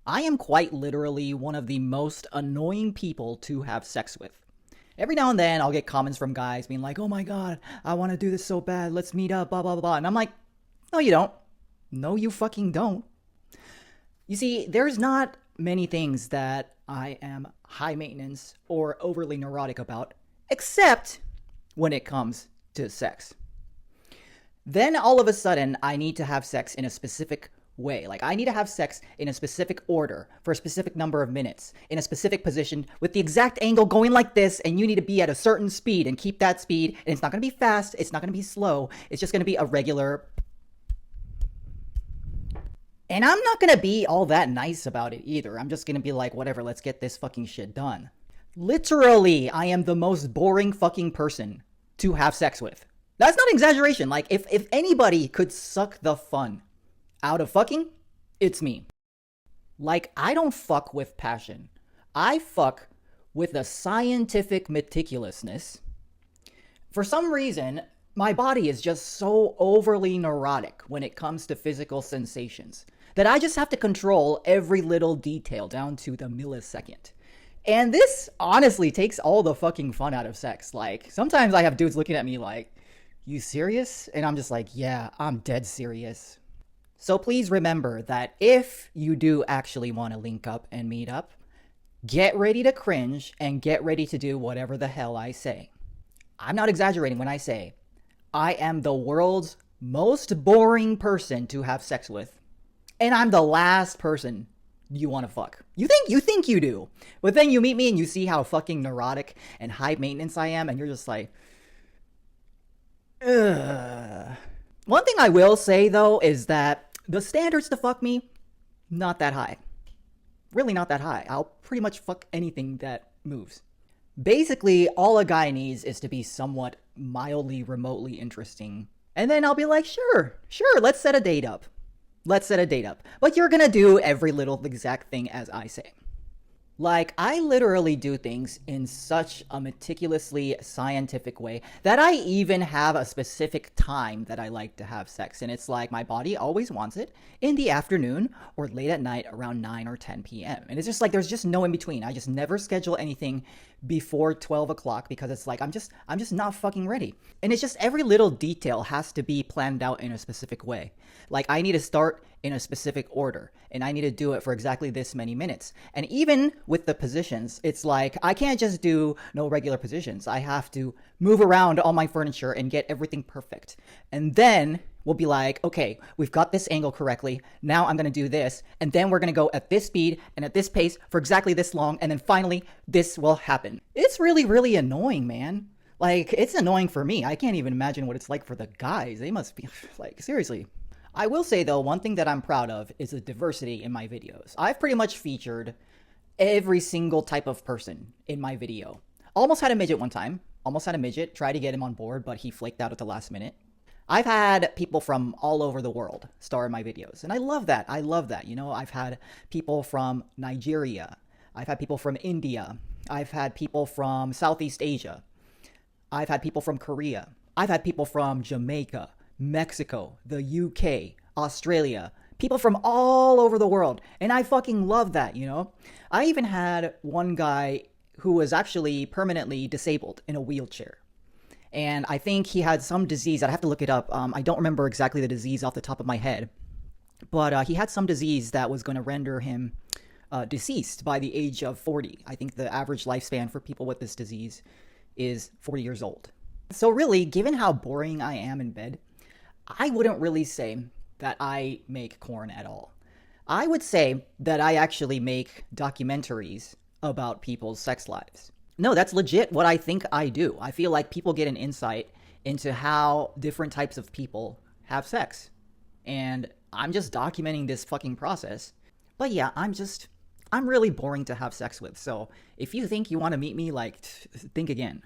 I am quite literally one of the most annoying people to have sex with. Every now and then I'll get comments from guys being like, oh my god, I want to do this so bad, let's meet up, blah, blah, blah. And I'm like, no, you don't. No, you fucking don't. You see, there's not many things that I am high maintenance or overly neurotic about, except when it comes to sex. Then all of a sudden, I need to have sex in a specific way. Like, I need to have sex in a specific order for a specific number of minutes, in a specific position, with the exact angle going like this, and you need to be at a certain speed and keep that speed. And it's not going to be fast, it's not going to be slow, it's just going to be a regular. And I'm not going to be all that nice about it either. I'm just going to be like, whatever, let's get this fucking shit done. Literally, I am the most boring fucking person to have sex with. That's not an exaggeration. Like, if anybody could suck the fun out of fucking, it's me. Like, I don't fuck with passion. I fuck with a scientific meticulousness. For some reason, my body is just so overly neurotic when it comes to physical sensations that I just have to control every little detail down to the millisecond. And this honestly takes all the fucking fun out of sex. Like, sometimes I have dudes looking at me like, you serious? And I'm just like, yeah, I'm dead serious. So please remember that if you do actually want to link up and meet up, get ready to cringe and get ready to do whatever the hell I say. I'm not exaggerating when I say I am the world's most boring person to have sex with. And I'm the last person you want to fuck. You think you do. But then you meet me and you see how fucking neurotic and high maintenance I am, and you're just like, ugh. One thing I will say though is that the standards to fuck me, not that high. Really not that high. I'll pretty much fuck anything that moves. Basically, all a guy needs is to be somewhat mildly remotely interesting. And then I'll be like, sure, let's set a date up. But you're gonna do every little exact thing as I say. Like, I literally do things in such a meticulously scientific way that I even have a specific time that I like to have sex. And it's like my body always wants it in the afternoon or late at night around 9 or 10 p.m. And it's just like there's just no in between. I just never schedule anything before 12 o'clock because it's like I'm just not fucking ready. And it's just every little detail has to be planned out in a specific way. Like, I need to start in a specific order and I need to do it for exactly this many minutes. And even with the positions, it's like I can't just do no regular positions. I have to move around all my furniture and get everything perfect. And then we'll be like, okay, we've got this angle correctly. Now I'm going to do this. And then we're going to go at this speed and at this pace for exactly this long. And then finally, this will happen. It's really, really annoying, man. Like, it's annoying for me. I can't even imagine what it's like for the guys. They must be like, seriously. I will say though, one thing that I'm proud of is the diversity in my videos. I've pretty much featured every single type of person in my video. Almost had a midget one time. Tried to get him on board, but he flaked out at the last minute. I've had people from all over the world star in my videos, and I love that. You know, I've had people from Nigeria. I've had people from India. I've had people from Southeast Asia. I've had people from Korea. I've had people from Jamaica, Mexico, the UK, Australia, people from all over the world. And I fucking love that, you know? I even had one guy who was actually permanently disabled in a wheelchair. And I think he had some disease. I'd have to look it up. I don't remember exactly the disease off the top of my head. But he had some disease that was going to render him deceased by the age of 40. I think the average lifespan for people with this disease is 40 years old. So really, given how boring I am in bed, I wouldn't really say that I make corn at all. I would say that I actually make documentaries about people's sex lives. No, that's legit what I think I do. I feel like people get an insight into how different types of people have sex. And I'm just documenting this fucking process. But yeah, I'm really boring to have sex with. So if you think you want to meet me, like, think again.